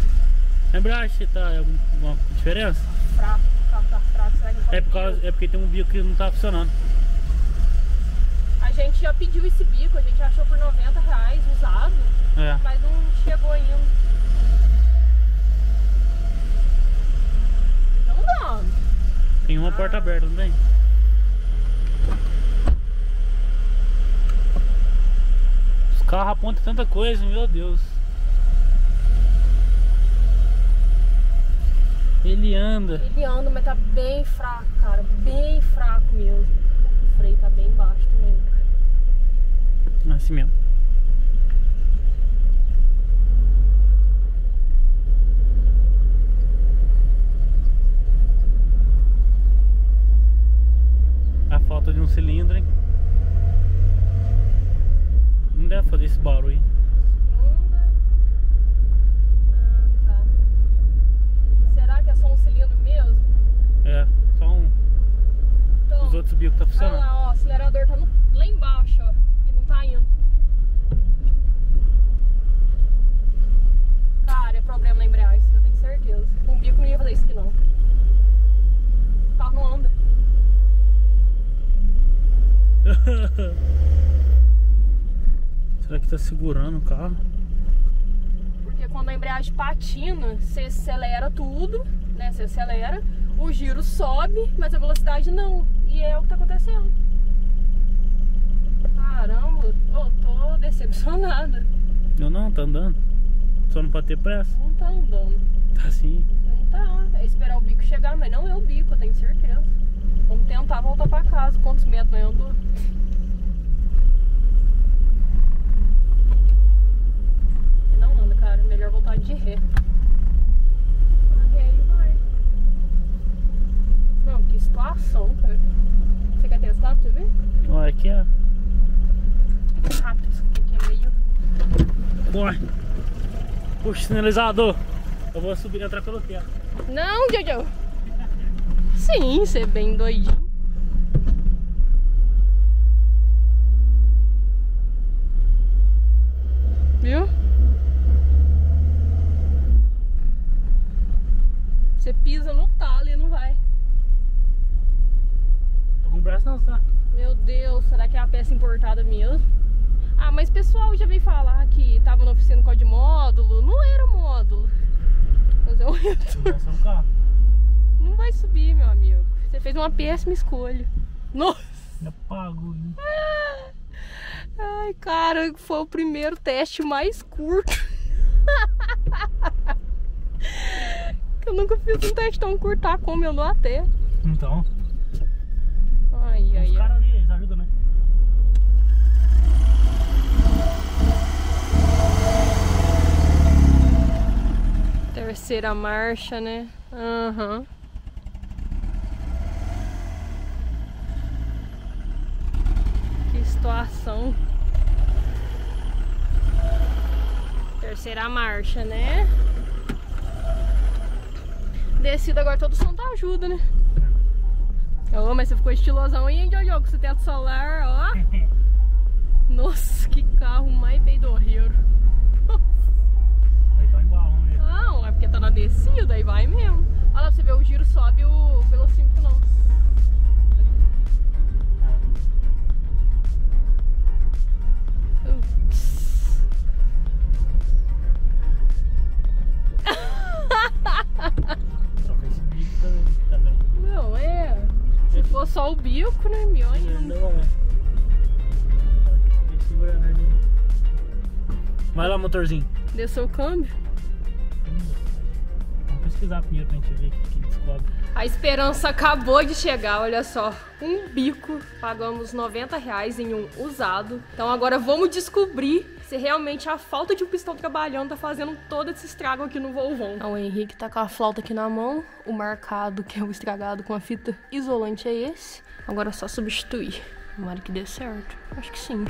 [SPEAKER 4] Lembra se tá alguma diferença?
[SPEAKER 2] Fraco, o carro tá fraco. Será que
[SPEAKER 4] é porque tem um bico que não tá funcionando.
[SPEAKER 2] A gente já pediu esse bico, a gente achou por R$90 usado, mas não chegou ainda. Não dá.
[SPEAKER 4] Tem uma porta aberta, não tem? Os carros apontam tanta coisa, meu Deus. Ele anda.
[SPEAKER 2] Ele anda, mas tá bem fraco, cara. Bem fraco mesmo. O freio tá bem baixo também.
[SPEAKER 4] Assim mesmo. A falta de um cilindro, hein? Não deve fazer esse barulho.
[SPEAKER 2] Tá. Será que é só um cilindro mesmo?
[SPEAKER 4] É, só um.
[SPEAKER 2] Então,
[SPEAKER 4] os outros bicos tá funcionando.
[SPEAKER 2] Olha lá, ó, o acelerador tá lá embaixo, ó. E não tá indo. Cara, é problema na embreagem, eu tenho certeza. Com o bico não ia fazer isso aqui não. O carro não anda.
[SPEAKER 4] Será que tá segurando o carro?
[SPEAKER 2] Porque quando a embreagem patina, você acelera tudo, né? Você acelera, o giro sobe, mas a velocidade não. E é o que tá acontecendo. Caramba, eu tô decepcionada.
[SPEAKER 4] Não, tá andando. Só não pode ter pressa.
[SPEAKER 2] Não tá andando.
[SPEAKER 4] Tá sim.
[SPEAKER 2] Não tá. É esperar o bico chegar, mas não é o bico, eu tenho certeza. Vamos tentar voltar pra casa. Quantos metros eu ando? Não anda, cara. Melhor voltar de ré. Ré ele vai. Não, que situação, cara. Você quer testar pra você ver?
[SPEAKER 4] Olha aqui, ó.
[SPEAKER 2] Rápido, isso aqui é meio...
[SPEAKER 4] Corre. Puxa, sinalizador. Eu vou subir e entrar pelo teto.
[SPEAKER 2] Não, Jojo. Sim, você é bem doidinho. Viu? Você pisa no talo e não vai.
[SPEAKER 4] Tô com o braço não, tá?
[SPEAKER 2] Meu Deus, será que é a peça importada mesmo? Ah, mas o pessoal já veio falar que tava na oficina com de módulo. Não era módulo. Mas é um retorno. Não vai subir, meu amigo. Você fez uma péssima escolha. Nossa!
[SPEAKER 4] Já pago, hein?
[SPEAKER 2] Ai, cara, foi o primeiro teste mais curto. Eu nunca fiz um teste tão curto, tá? Como eu não até.
[SPEAKER 4] Então.
[SPEAKER 2] Ai, ai,
[SPEAKER 4] os caras ali, eles ajudam, né?
[SPEAKER 2] Terceira marcha, né? Aham. Que situação. Terceira marcha, né? descida agora todo som tá ajuda, né? Ô, mas você ficou estilosão aí, hein, Jojo? Com esse teto solar, ó. Nossa, que carro mais peidorreiro.
[SPEAKER 4] Aí tá embaixo, vamos ver.
[SPEAKER 2] Não, é porque tá na descida, aí vai mesmo. Olha lá, pra você ver, o giro sobe o velocímetro não.
[SPEAKER 4] Troca esse bico também.
[SPEAKER 2] Não, é. Se for só o bico, né? Melhor ainda.
[SPEAKER 4] Vai lá, motorzinho.
[SPEAKER 2] Desceu o câmbio.
[SPEAKER 4] Vamos pesquisar primeiro pra gente ver o que descobre.
[SPEAKER 2] A esperança acabou de chegar, olha só. Um bico, pagamos R$90 em um usado. Então agora vamos descobrir se realmente a falta de um pistão trabalhando tá fazendo todo esse estrago aqui no Volvão. Então, o Henrique tá com a flauta aqui na mão. O marcado, que é o estragado com a fita isolante, é esse. Agora é só substituir. Tomara que dê certo. Acho que sim.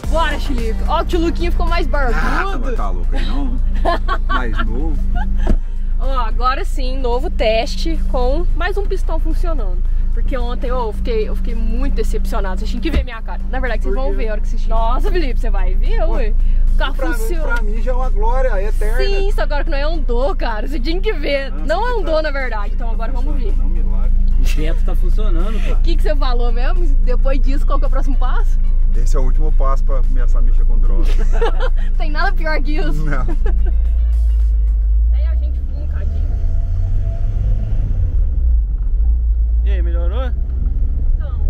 [SPEAKER 2] Bora, Chilico. Ó, o Chuluquinho ficou mais barbudo.
[SPEAKER 6] Tá louco aí não? Mais novo.
[SPEAKER 2] Ó, agora sim, novo teste com mais um pistão funcionando. Porque ontem eu fiquei muito decepcionado. Vocês tinham que ver minha cara. Na verdade, vocês vão ver a hora que vocês... Nossa, Felipe, você vai ver, ué. O carro funciona.
[SPEAKER 6] Pra mim já é uma glória eterna.
[SPEAKER 2] Sim, isso agora que não é andou, cara. Você tinha que ver.
[SPEAKER 6] Nossa,
[SPEAKER 2] não andou, na verdade. Então agora vamos ver.
[SPEAKER 6] Não, milagre.
[SPEAKER 1] O teto tá funcionando, cara.
[SPEAKER 2] O que você falou mesmo? Depois disso, qual que é o próximo passo?
[SPEAKER 6] Esse é o último passo pra começar a mexer com droga.
[SPEAKER 2] Tem nada pior que isso.
[SPEAKER 6] Não.
[SPEAKER 2] Daí a gente fuma um cadinho.
[SPEAKER 1] E aí, melhorou?
[SPEAKER 2] Então,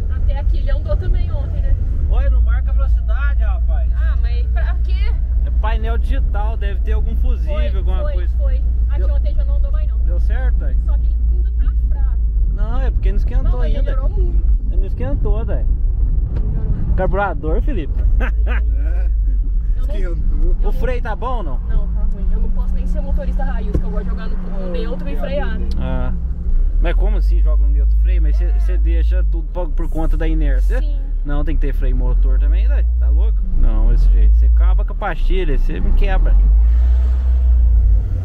[SPEAKER 2] até aqui ele andou também ontem, né?
[SPEAKER 1] Olha, não marca a velocidade, rapaz.
[SPEAKER 2] Ah, mas pra quê?
[SPEAKER 1] É painel digital, deve ter algum fusível, alguma coisa.
[SPEAKER 2] Foi. Aqui ontem já não andou mais não.
[SPEAKER 1] Deu certo, aí?
[SPEAKER 2] Só que ele ainda tá fraco.
[SPEAKER 1] Não, é porque não esquentou
[SPEAKER 2] Não, mas
[SPEAKER 1] ainda.
[SPEAKER 2] melhorou muito.
[SPEAKER 1] Ele não esquentou, daí. Carburador, Felipe?
[SPEAKER 2] Eu não...
[SPEAKER 1] O freio tá bom ou não?
[SPEAKER 2] Não, tá ruim. Eu não posso nem ser motorista raiz, que eu gosto de jogar no neutro e frear, né?
[SPEAKER 1] Ah. Mas como assim joga no neutro freio? Mas você deixa tudo por conta da inércia?
[SPEAKER 2] Sim.
[SPEAKER 1] Não, tem que ter freio motor também, né? Tá louco? Não, desse jeito. Você acaba com a pastilha, você me quebra.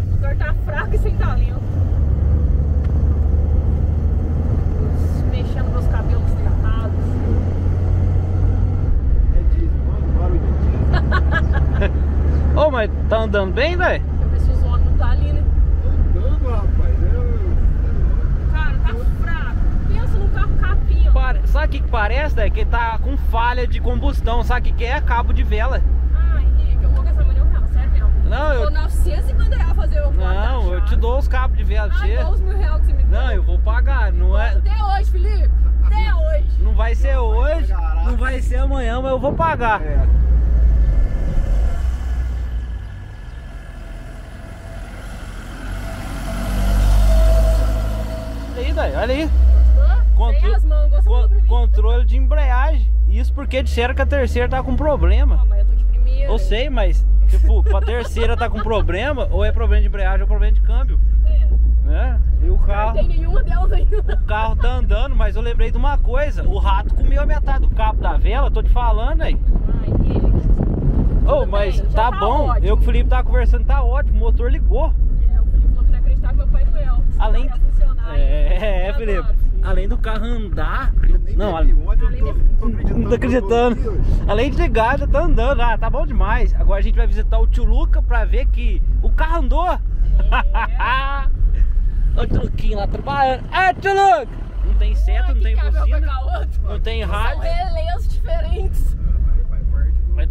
[SPEAKER 2] O motor tá fraco e sem talento. Mexendo meus cabelos tratados.
[SPEAKER 1] Ô, mas tá andando bem, velho?
[SPEAKER 2] Deixa eu ver se os homens não tá ali, né?
[SPEAKER 6] Andando, rapaz.
[SPEAKER 2] Cara, tá fraco. Pensa num carro capinha.
[SPEAKER 1] Sabe o que parece, velho? Que ele tá com falha de combustão. Sabe o que é? Cabo de vela.
[SPEAKER 2] Ah, Henrique, eu vou gastar mais nenhum carro, sério mesmo.
[SPEAKER 1] Não, eu...
[SPEAKER 2] Tô R$950 fazer o
[SPEAKER 1] Não, eu te dou os cabos de vela.
[SPEAKER 2] Ah, igual os R$1.000 que você me deu.
[SPEAKER 1] Não, eu vou pagar. Não é...
[SPEAKER 2] Até hoje, Felipe. Até hoje.
[SPEAKER 1] Não vai ser hoje, não vai ser amanhã, mas eu vou pagar.
[SPEAKER 6] É.
[SPEAKER 1] Olha aí, velho, olha aí.
[SPEAKER 2] Gostou? Tem as mãos, gostou do
[SPEAKER 1] Controle de embreagem. Isso porque disseram que a terceira tá com problema.
[SPEAKER 2] Ah, mas eu tô de primeira.
[SPEAKER 1] Eu sei, mas tipo, pra terceira tá com problema, ou é problema de embreagem ou problema de câmbio.
[SPEAKER 2] É.
[SPEAKER 1] Né? E o
[SPEAKER 2] Não
[SPEAKER 1] carro.
[SPEAKER 2] tem nenhuma delas ainda.
[SPEAKER 1] O carro tá andando, mas eu lembrei de uma coisa. O rato comeu a metade do cabo da vela, tô te falando aí.
[SPEAKER 2] Ai, Henrique.
[SPEAKER 1] Ô,
[SPEAKER 2] Tudo
[SPEAKER 1] mas
[SPEAKER 2] bem, já
[SPEAKER 1] tá
[SPEAKER 2] tá
[SPEAKER 1] bom.
[SPEAKER 2] ótimo.
[SPEAKER 1] Eu com o Felipe tava conversando, tá ótimo, o motor ligou.
[SPEAKER 2] É, o Felipe falou que não acreditava que meu Pai Noel.
[SPEAKER 1] Além-
[SPEAKER 2] Ia funcionar.
[SPEAKER 1] É,
[SPEAKER 2] Eu
[SPEAKER 1] Felipe.
[SPEAKER 2] adoro, Felipe.
[SPEAKER 1] Além do carro andar. Não,
[SPEAKER 6] Ontem eu
[SPEAKER 1] não tô acreditando. Além de ligar, já tá andando. Ah, tá bom demais. Agora a gente vai visitar o tio Luca pra ver que o carro andou. Olha o tio Luquinho lá trabalhando. É, tio Luca! Não tem seta, não
[SPEAKER 2] Que
[SPEAKER 1] tem
[SPEAKER 2] cabelo
[SPEAKER 1] buzina,
[SPEAKER 2] pegar outro.
[SPEAKER 1] não tem
[SPEAKER 2] São
[SPEAKER 1] rádio.
[SPEAKER 2] relés diferentes.
[SPEAKER 1] Vai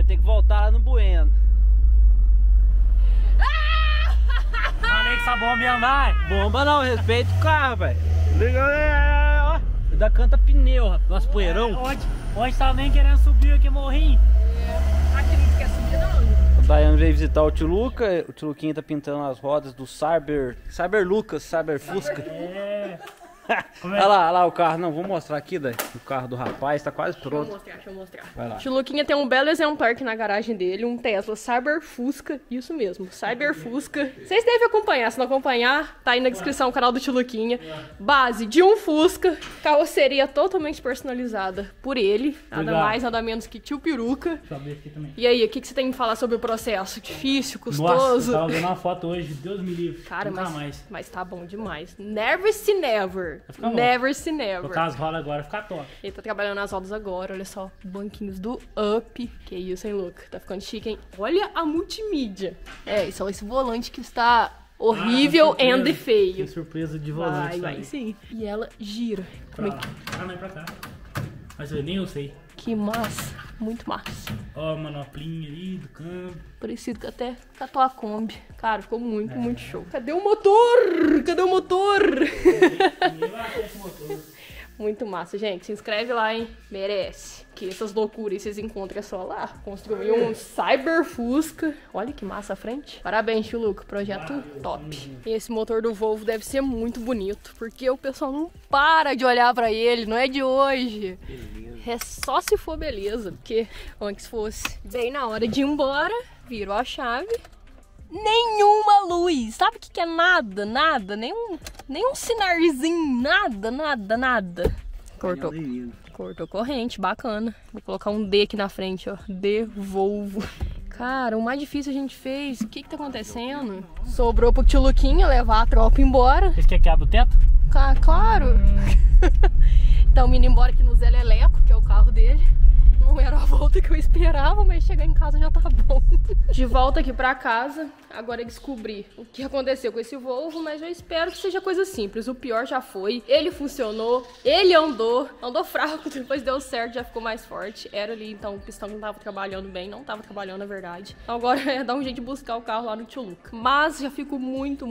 [SPEAKER 1] ter que voltar lá no Bueno.
[SPEAKER 4] Falei que essa bomba ia andar.
[SPEAKER 1] Bomba não, respeita o carro, velho. Liga aí, ó. Da canta pneu, rapaz. Nossa, poeirão.
[SPEAKER 4] Hoje tá nem querendo subir aqui, morrinho.
[SPEAKER 2] Aquele que quer subir, não.
[SPEAKER 1] A Daiane veio visitar o tio Luca. O tio Luquinha tá pintando as rodas do Cyber Lucas, Cyber Fusca.
[SPEAKER 4] É.
[SPEAKER 1] Olha lá o carro. Não, vou mostrar aqui, Dani. O carro do rapaz tá quase pronto.
[SPEAKER 2] Deixa eu mostrar.
[SPEAKER 1] Vai lá.
[SPEAKER 2] Chuluquinha tem um belo exemplar aqui na garagem dele, um Tesla Cyber Fusca, isso mesmo, Cyber Fusca. Vocês devem acompanhar, se não acompanhar, tá aí na descrição o canal do Chuluquinha. Base de um Fusca, carroceria totalmente personalizada por ele, nada mais, nada menos que tio Peruca.
[SPEAKER 4] Deixa eu abrir aqui também.
[SPEAKER 2] E aí, o que você tem que falar sobre o processo? Difícil,
[SPEAKER 4] Nossa,
[SPEAKER 2] custoso?
[SPEAKER 4] eu tava vendo uma foto hoje, Deus me livre.
[SPEAKER 2] Cara,
[SPEAKER 4] nunca mais.
[SPEAKER 2] mas tá bom demais. Never say never.
[SPEAKER 4] Vai ficar bom.
[SPEAKER 2] Never say never.
[SPEAKER 4] Colocar as rodas agora, ficar top.
[SPEAKER 2] Ele tá trabalhando nas rodas agora, olha só. Banquinhos do Up. Que isso, hein, Luca? Tá ficando chique, hein? Olha a multimídia. É, isso é esse volante que está horrível e feio.
[SPEAKER 4] Que surpresa de volante.
[SPEAKER 2] Vai sim. E ela gira. Como é que...
[SPEAKER 4] Não é pra cá. Mas eu nem eu sei.
[SPEAKER 2] Que massa. Muito massa.
[SPEAKER 4] Ó, a manoplinha ali do câmbio.
[SPEAKER 2] Parecido com até com a tua Kombi. Cara, ficou muito show. Cadê o motor? Cadê o motor?
[SPEAKER 4] Ninguém vai ter esse motor.
[SPEAKER 2] Muito massa, gente. Se inscreve lá, hein? Merece. Que essas loucuras vocês encontram só lá. Construir um Cyber Fusca. Olha que massa a frente. Parabéns, tio Luca. Projeto top. E esse motor do Volvo deve ser muito bonito. Porque o pessoal não para de olhar pra ele. Não é de hoje. É só se for beleza. Porque antes fosse bem na hora de ir embora, virou a chave. Nenhuma luz. Sabe o que é nada? Nada. Nenhum sinarzinho. Nada. Cortou corrente. Bacana. Vou colocar um D aqui na frente, ó. D Volvo. Cara, o mais difícil a gente fez. O que tá acontecendo? Sobrou pro tio Luquinha levar a tropa embora.
[SPEAKER 4] Vocês querem que abra o teto?
[SPEAKER 2] Claro. Então, indo embora aqui no Zé Leleco, que é o carro dele. Não era a volta que eu esperava, mas chegar em casa já tá bom. De volta aqui pra casa, agora descobri o que aconteceu com esse Volvo, mas eu espero que seja coisa simples. O pior já foi, ele funcionou, ele andou fraco, depois deu certo, já ficou mais forte. Era ali, então, o pistão não tava trabalhando bem, não tava trabalhando, na verdade. Então agora é dar um jeito de buscar o carro lá no tio Luca. Mas já fico muito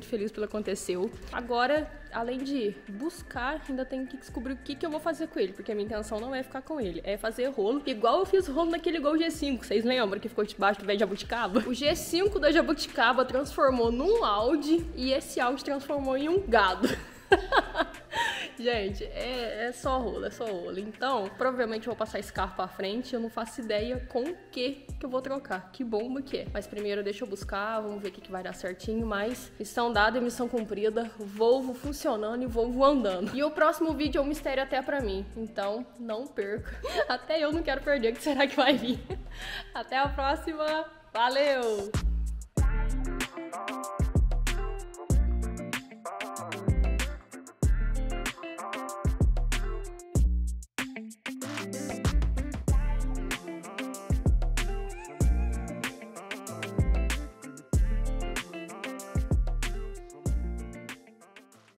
[SPEAKER 2] feliz pelo que aconteceu. Agora, além de buscar, ainda tenho que descobrir o que eu vou fazer com ele, porque a minha intenção não é ficar com ele, é fazer rolo, igual eu fiz rolo naquele Gol G5, vocês lembram que ficou debaixo do velho jabuticaba? O G5 da jabuticaba transformou num Audi e esse Audi transformou em um gado. Gente, é só rolo. Então, provavelmente eu vou passar esse carro pra frente. Eu não faço ideia com o que eu vou trocar. Que bomba que é. Mas primeiro deixa eu buscar, vamos ver o que vai dar certinho. Mas missão dada e missão cumprida. Volvo funcionando e Volvo andando. E o próximo vídeo é um mistério até pra mim. Então, não perca. Até eu não quero perder. O que será que vai vir? Até a próxima. Valeu!